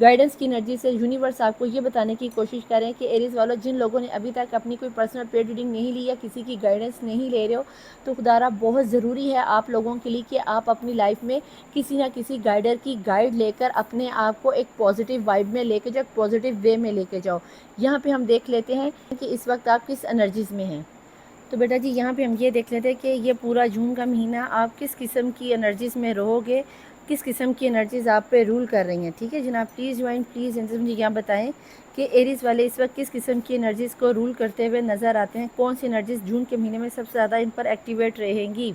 Guidance کی energy سے universe آپ کو یہ بتانے کی کوشش کر رہے ہیں کہ ایریز والوں جن لوگوں نے ابھی تک اپنی کوئی پرسنل پیڈ ریڈنگ نہیں لی یا کسی کی گائیڈنس نہیں لے رہے ہو تو خدارہ بہت ضروری ہے آپ لوگوں کے لیے کہ آپ اپنی لائف میں کسی نہ کسی گائیڈر کی گائیڈ لے کر اپنے آپ کو ایک پازیٹیو وائب میں لے کے جاؤ، ایک پازیٹیو وے میں لے کے جاؤ۔ یہاں پہ ہم دیکھ لیتے ہیں کہ اس وقت آپ کس انرجیز میں ہیں۔ تو بیٹا جی یہاں پہ ہم یہ دیکھ لیتے ہیں کہ یہ پورا جون کا مہینہ آپ کس قسم کی انرجیز میں رہو گے، کس قسم کی انرجیز آپ پہ رول کر رہی ہیں، ٹھیک ہے جناب۔ پلیز جوائن، پلیز مجھے یہاں بتائیں کہ ایریز والے اس وقت کس قسم کی انرجیز کو رول کرتے ہوئے نظر آتے ہیں، کون سی انرجیز جون کے مہینے میں سب سے زیادہ ان پر ایکٹیویٹ رہیں گی۔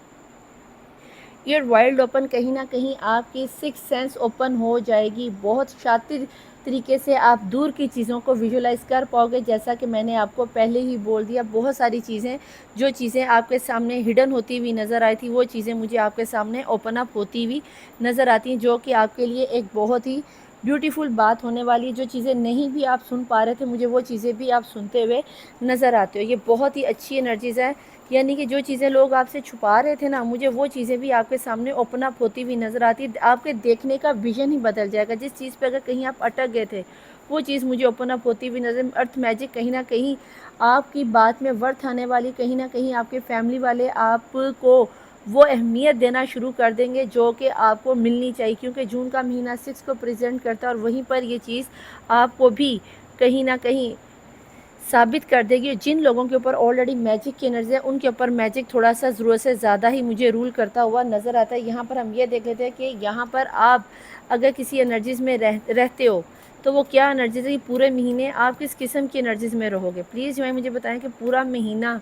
یہ وائلڈ اوپن کہیں نہ کہیں آپ کی سکس سینس اوپن ہو جائے گی، بہت شاطر طریقے سے آپ دور کی چیزوں کو ویژولائز کر پاؤ گے، جیسا کہ میں نے آپ کو پہلے ہی بول دیا۔ بہت ساری چیزیں جو چیزیں آپ کے سامنے ہڈن ہوتی ہوئی نظر آئی تھی وہ چیزیں مجھے آپ کے سامنے اوپن اپ ہوتی ہوئی نظر آتی ہیں، جو کہ آپ کے لیے ایک بہت ہی بیوٹیفل بات ہونے والی، جو چیزیں نہیں بھی آپ سن پا رہے تھے مجھے وہ چیزیں بھی آپ سنتے ہوئے نظر آتے ہو۔ یہ بہت ہی اچھی انرجیز ہے، یعنی کہ جو چیزیں لوگ آپ سے چھپا رہے تھے نا، مجھے وہ چیزیں بھی آپ کے سامنے اوپن اپ ہوتی ہوئی نظر آتی۔ آپ کے دیکھنے کا ویژن ہی بدل جائے گا، جس چیز پہ اگر کہیں آپ اٹک گئے تھے وہ چیز مجھے اوپن اپ ہوتی ہوئی نظر۔ ارتھ میجک کہیں نہ کہیں آپ کی بات میں ورتھ آنے والی، کہیں نہ کہیں آپ کے فیملی والے آپ کو وہ اہمیت دینا شروع کر دیں گے جو کہ آپ کو ملنی چاہیے، کیونکہ جون کا مہینہ 6 کو پریزنٹ کرتا ہے اور وہیں پر یہ چیز آپ کو بھی کہیں نہ کہیں ثابت کر دے گی۔ جن لوگوں کے اوپر آلریڈی میجک کی انرجی ہے ان کے اوپر میجک تھوڑا سا ضرورت سے زیادہ ہی مجھے رول کرتا ہوا نظر آتا ہے۔ یہاں پر ہم یہ دیکھ لیتے ہیں کہ یہاں پر آپ اگر کسی انرجیز میں رہتے ہو تو وہ کیا انرجیز ہے، پورے مہینے آپ کس قسم کی انرجیز میں رہو گے۔ پلیز جو ہے مجھے بتائیں کہ پورا مہینہ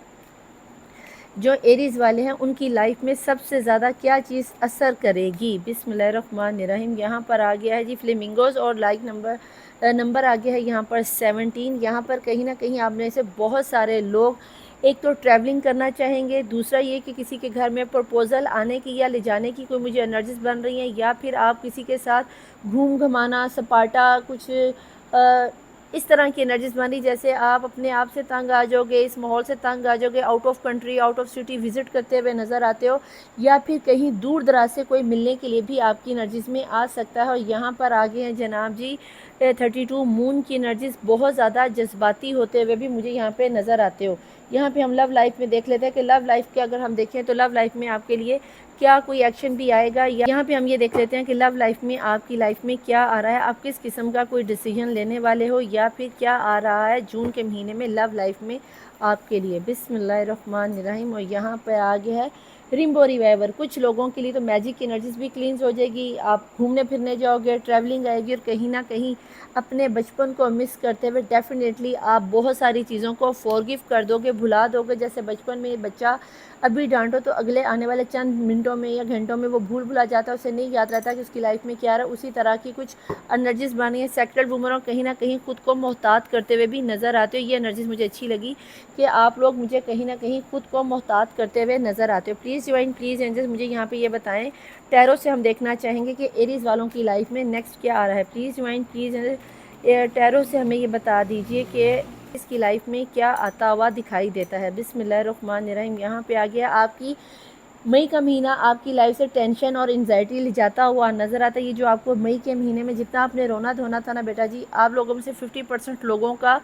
جو ایریز والے ہیں ان کی لائف میں سب سے زیادہ کیا چیز اثر کرے گی۔ بسم اللہ الرحمن الرحیم۔ یہاں پر آ گیا ہے جی فلیمنگوز اور لائک نمبر آ گیا ہے یہاں پر 17۔ یہاں پر کہیں نہ کہیں آپ میں سے بہت سارے لوگ ایک تو ٹریولنگ کرنا چاہیں گے، دوسرا یہ کہ کسی کے گھر میں پرپوزل آنے کی یا لے جانے کی کوئی مجھے انرجیز بن رہی ہیں، یا پھر آپ کسی کے ساتھ گھوم گھمانا سپاٹا کچھ اس طرح کی انرجیز بن رہی، جیسے آپ اپنے آپ سے تنگ آ جاؤ گے، اس ماحول سے تنگ آ جاؤ گے، out of country out of city visit کرتے ہوئے نظر آتے ہو، یا پھر کہیں دور دراز سے کوئی ملنے کے لیے بھی آپ کی انرجیز میں آ سکتا ہے۔ اور یہاں پر آگے ہیں جناب جی 32 مون کی انرجیز، بہت زیادہ جذباتی ہوتے ہوئے بھی مجھے یہاں پہ نظر آتے ہو۔ یہاں پہ ہم لو لائف میں دیکھ لیتے ہیں کہ لو لائف کے اگر ہم دیکھیں تو لو لائف میں آپ کے لیے کیا کوئی ایکشن بھی آئے گا، یہاں پہ ہم یہ دیکھ لیتے ہیں کہ لو لائف میں آپ کی لائف میں کیا آ رہا ہے، آپ کس قسم کا کوئی ڈیسیجن لینے والے ہو، یا پھر کیا آ رہا ہے جون کے مہینے میں لو لائف میں آپ کے لیے۔ بسم اللہ الرحمن الرحیم۔ اور یہاں پہ آگے ہے ریمبو ریوائیور۔ کچھ لوگوں کے لیے تو میجک کی انرجیز بھی کلینز ہو جائے گی، آپ گھومنے پھرنے جاؤ گے، ٹریولنگ آئے گی، اور کہیں نہ کہیں اپنے بچپن کو مس کرتے ہوئے ڈیفینیٹلی آپ بہت ساری چیزوں کو فورگیو کر دو گے، بھلا دو گے۔ جیسے بچپن میں بچہ ابھی ڈانٹو تو اگلے آنے والے چند منٹوں میں یا گھنٹوں میں وہ بھلا جاتا ہے، اسے نہیں یاد رہتا کہ اس کی لائف میں کیا رہا۔ اسی طرح کی کچھ انرجیز بانی ہے سیکرل وومن، اور کہیں نہ کہیں خود کو محتاط کرتے ہوئے بھی نظر آتے ہو۔ یہ انرجیز مجھے اچھی لگی کہ آپ لوگ مجھے کہیں نہ کہیں خود کو محتاط کرتے ہوئے نظر آتے ہو۔ پلیز جوائن، پلیز اینجلز مجھے یہاں پہ یہ بتائیں، ٹیرو سے ہم دیکھنا چاہیں گے کہ ایریز والوں کی لائف میں نیکسٹ کیا آ رہا ہے۔ پلیز جوائن، پلیز ٹیرو سے ہمیں یہ بتا دیجئے کہ اس کی لائف میں کیا آتا ہوا دکھائی دیتا ہے۔ بسم اللہ الرحمن الرحیم۔ یہاں پہ آ گیا آپ کی مئی کا مہینہ آپ کی لائف سے ٹینشن اور انزائٹی لے جاتا ہوا نظر آتا ہے۔ یہ جو آپ کو مئی کے مہینے میں جتنا آپ نے رونا دھونا تھا نا بیٹا جی، آپ لوگوں میں سے 50% لوگوں کا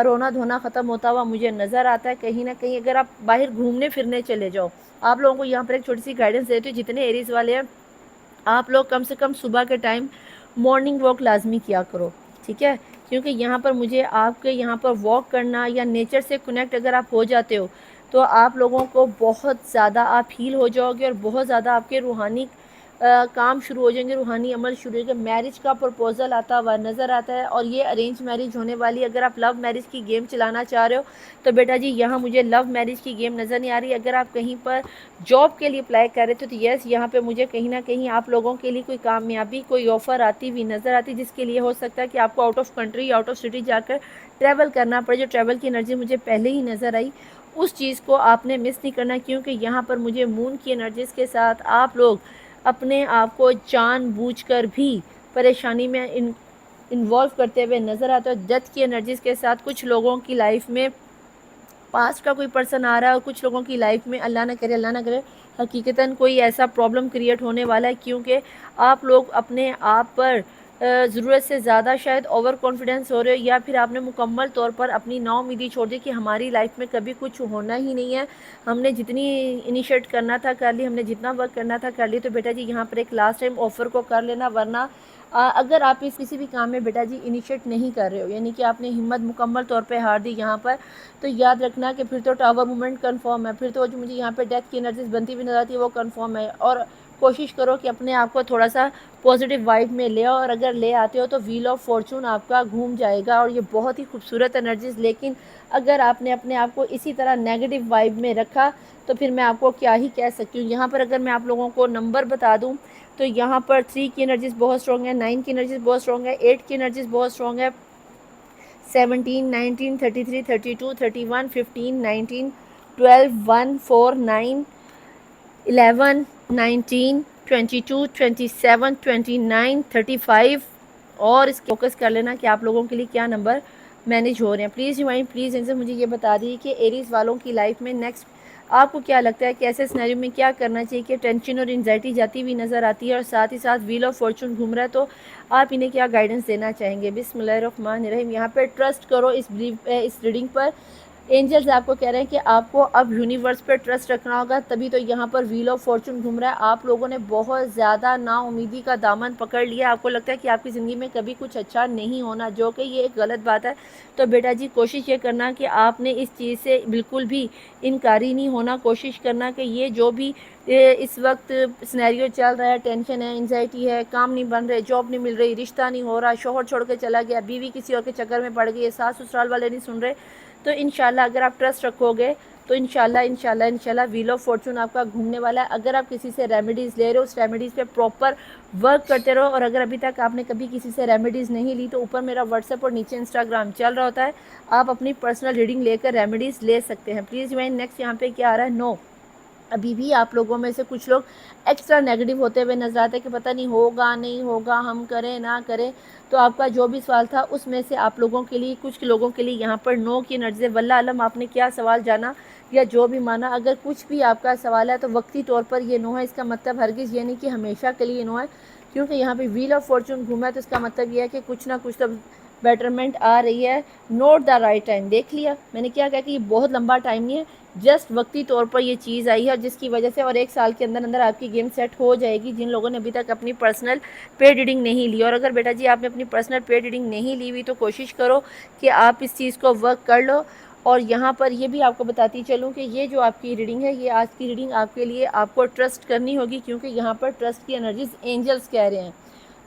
رونا دھونا ختم ہوتا ہوا مجھے نظر آتا ہے۔ کہیں نہ کہیں اگر آپ باہر گھومنے پھرنے چلے جاؤ، آپ لوگوں کو یہاں پر ایک چھوٹی سی گائیڈنس دیتی ہوں، جتنے ایریز والے ہیں آپ لوگ کم سے کم صبح کے ٹائم مارننگ واک لازمی کیا کرو، ٹھیک ہے، کیونکہ یہاں پر مجھے آپ کے یہاں پر واک کرنا یا نیچر سے کنیکٹ اگر آپ ہو جاتے ہو تو آپ لوگوں کو بہت زیادہ آپ ہیل ہو جاؤ گے، اور بہت زیادہ آپ کے روحانی کام شروع ہو جائیں گے، روحانی عمل شروع ہو گے۔ میرج کا پرپوزل آتا ہوا نظر آتا ہے، اور یہ ارینج میرج ہونے والی۔ اگر آپ لو میرج کی گیم چلانا چاہ رہے ہو تو بیٹا جی یہاں مجھے لو میرج کی گیم نظر نہیں آ رہی۔ اگر آپ کہیں پر جاب کے لیے اپلائی کر رہے تھے تو یس، یہاں پہ مجھے کہیں نہ کہیں آپ لوگوں کے لیے کوئی کامیابی، کوئی آفر آتی ہوئی نظر آتی، جس کے لیے ہو سکتا ہے کہ آپ کو out of country, out of city جا کر ٹریول کرنا پڑے۔ جو ٹریول کی انرجی مجھے پہلے ہی نظر آئی اس چیز کو آپ نے مس نہیں کرنا، کیونکہ یہاں پر مجھے مون کی انرجیز کے ساتھ آپ لوگ اپنے آپ کو جان بوجھ کر بھی پریشانی میں انوالو کرتے ہوئے نظر آتا ہے۔ ڈیتھ کی انرجیز کے ساتھ کچھ لوگوں کی لائف میں پاسٹ کا کوئی پرسن آ رہا ہے، اور کچھ لوگوں کی لائف میں اللہ نہ کرے حقیقتاً کوئی ایسا پرابلم کریٹ ہونے والا ہے، کیونکہ آپ لوگ اپنے آپ پر ضرورت سے زیادہ شاید اوور کانفیڈنس ہو رہے ہو، یا پھر آپ نے مکمل طور پر اپنی نا امیدی چھوڑ دی کہ ہماری لائف میں کبھی کچھ ہونا ہی نہیں ہے، ہم نے جتنی انیشیٹ کرنا تھا کر لی، ہم نے جتنا ورک کرنا تھا کر لی. تو بیٹا جی یہاں پر ایک لاسٹ ٹائم آفر کو کر لینا، ورنہ اگر آپ اس کسی بھی کام میں بیٹا جی انیشیٹ نہیں کر رہے ہو، یعنی کہ آپ نے ہمت مکمل طور پہ ہار دی یہاں پر، تو یاد رکھنا کہ پھر تو ٹاور مومنٹ کنفرم ہے، پھر تو جو مجھے یہاں پہ ڈیتھ کی انرجیز بنتی ہوئی نظر آتی ہے وہ کنفرم ہے. اور کوشش کرو کہ اپنے آپ کو تھوڑا سا پازیٹیو وائب میں لے آؤ، اور اگر لے آتے ہو تو ویل آف فارچون آپ کا گھوم جائے گا، اور یہ بہت ہی خوبصورت انرجیز. لیکن اگر آپ نے اپنے آپ کو اسی طرح نیگیٹو وائب میں رکھا تو پھر میں آپ کو کیا ہی کہہ سکتی ہوں. یہاں پر اگر میں آپ لوگوں کو نمبر بتا دوں تو یہاں پر 3 کی انرجیز بہت اسٹرانگ ہے، 9 کی انرجیز بہت اسٹرانگ ہے، 8 کی انرجیز بہت اسٹرانگ ہے، 17 19 33 32 31 15 19 12 1 4 9 11 19 22 27 29 35. اور اس فوکس کر لینا کہ آپ لوگوں کے لیے کیا نمبر مینیج ہو رہے ہیں. پلیز ریمائنڈ پلیز ان سے مجھے یہ بتا دیجیے کہ ایریز والوں کی لائف میں نیکسٹ آپ کو کیا لگتا ہے کہ ایسے سینیریو میں کیا کرنا چاہیے کہ ٹینشن اور انزائٹی جاتی ہوئی نظر آتی ہے اور ساتھ ہی ساتھ ویل آف فارچون گھوم رہا ہے، تو آپ انہیں کیا گائیڈنس دینا چاہیں گے. بسم اللہ الرحمن الرحیم. یہاں پہ ٹرسٹ کرو اس ریڈنگ پر. اینجلز آپ کو کہہ رہے ہیں کہ آپ کو اب یونیورس پہ ٹرسٹ رکھنا ہوگا، تبھی تو یہاں پر ویل آف فارچون گھوم رہا ہے. آپ لوگوں نے بہت زیادہ نا امیدی کا دامن پکڑ لیا، آپ کو لگتا ہے کہ آپ کی زندگی میں کبھی کچھ اچھا نہیں ہونا، جو کہ یہ ایک غلط بات ہے. تو بیٹا جی کوشش یہ کرنا کہ آپ نے اس چیز سے بالکل بھی انکاری نہیں ہونا. کوشش کرنا کہ یہ جو بھی اس وقت سینیریو چل رہا ہے، ٹینشن ہے، انزائٹی ہے، کام نہیں بن رہے، جاب نہیں مل رہی، رشتہ نہیں ہو رہا، شوہر چھوڑ کے چلا گیا، بیوی کسی اور کے چکر میں پڑ گئی، ساس سسرال والے نہیں سن رہے، تو انشاءاللہ اگر آپ ٹرسٹ رکھو گے تو انشاءاللہ ویل آف فارچون آپ کا گھومنے والا ہے. اگر آپ کسی سے ریمیڈیز لے رہے ہو اس ریمیڈیز پہ پراپر ورک کرتے رہو، اور اگر ابھی تک آپ نے کبھی کسی سے ریمیڈیز نہیں لی تو اوپر میرا واٹس ایپ اور نیچے انسٹاگرام چل رہا ہوتا ہے، آپ اپنی پرسنل ریڈنگ لے کر ریمیڈیز لے سکتے ہیں. پلیز ریمائنڈ نیکسٹ یہاں پہ کیا آ رہا ہے، نو. ابھی بھی آپ لوگوں میں سے کچھ لوگ ایکسٹرا نیگیٹو ہوتے ہوئے نظر آتے ہیں کہ پتہ نہیں ہوگا نہیں ہوگا، ہم کریں نہ کریں. تو آپ کا جو بھی سوال تھا اس میں سے آپ لوگوں کے لیے کچھ لوگوں کے لیے یہاں پر نو کی انرجی. واللہ علم آپ نے کیا سوال جانا یا جو بھی مانا، اگر کچھ بھی آپ کا سوال ہے تو وقتی طور پر یہ نو ہے. اس کا مطلب ہرگز یہ نہیں کہ ہمیشہ کے لیے نو ہے، کیونکہ یہاں پہ ویل آف فارچون گھوما ہے تو اس کا مطلب یہ ہے کہ کچھ نہ کچھ تو بیٹرمنٹ آ رہی ہے. Note the right time. دیکھ لیا میں نے کیا کہا کہ یہ بہت لمبا ٹائم نہیں ہے، جسٹ وقتی طور پر یہ چیز آئی ہے، جس کی وجہ سے اور 1 سال کے اندر اندر آپ کی گیم سیٹ ہو جائے گی. جن لوگوں نے ابھی تک اپنی پرسنل پیڈ ریڈنگ نہیں لی، اور اگر بیٹا جی آپ نے اپنی پرسنل پیڈ ریڈنگ نہیں لی ہوئی تو کوشش کرو کہ آپ اس چیز کو ورک کر لو. اور یہاں پر یہ بھی آپ کو بتاتی چلوں کہ یہ جو آپ کی ریڈنگ ہے، یہ آج کی ریڈنگ آپ کے لیے آپ کو ٹرسٹ کرنی ہوگی، کیونکہ یہاں پر ٹرسٹ کی انرجیز اینجلز کہہ رہے ہیں.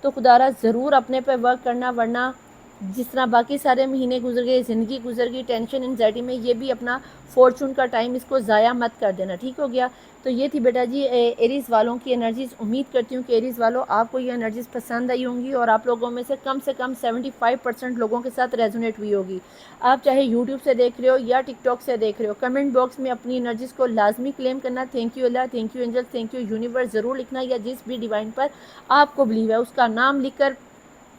تو خدا را ضرور اپنے پہ ورک کرنا، ورنہ جس طرح باقی سارے مہینے گزر گئے، زندگی گزر گئی ٹینشن انزائٹی میں، یہ بھی اپنا فارچون کا ٹائم اس کو ضائع مت کر دینا. ٹھیک ہو گیا. تو یہ تھی بیٹا جی ایریز والوں کی انرجیز. امید کرتی ہوں کہ ایریز والوں آپ کو یہ انرجیز پسند آئی ہوں گی، اور آپ لوگوں میں سے کم 75% لوگوں کے ساتھ ریزونیٹ ہوئی ہوگی. آپ چاہے یوٹیوب سے دیکھ رہے ہو یا ٹک ٹاک سے دیکھ رہے ہو، کمنٹ باکس میں اپنی انرجیز کو لازمی کلیم کرنا. Thank you Allah, thank you angel, thank you universe ضرور لکھنا، یا جس بھی ڈیوائن پر آپ کو بلیو ہے اس کا نام لکھ کر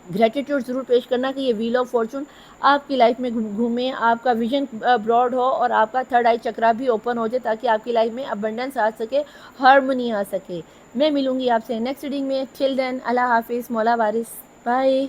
گریٹیٹیوڈ ضرور پیش کرنا کہ یہ ویل آف فارچون آپ کی لائف میں گھومے، آپ کا ویژن براڈ ہو، اور آپ کا تھرڈ آئی چکرا بھی اوپن ہو جائے، تاکہ آپ کی لائف میں ابنڈنس آ سکے، ہارمونی آ سکے. میں ملوں گی آپ سے نیکسٹ ریڈنگ میں. ٹل دین اللہ حافظ. مولا وارث. بائے.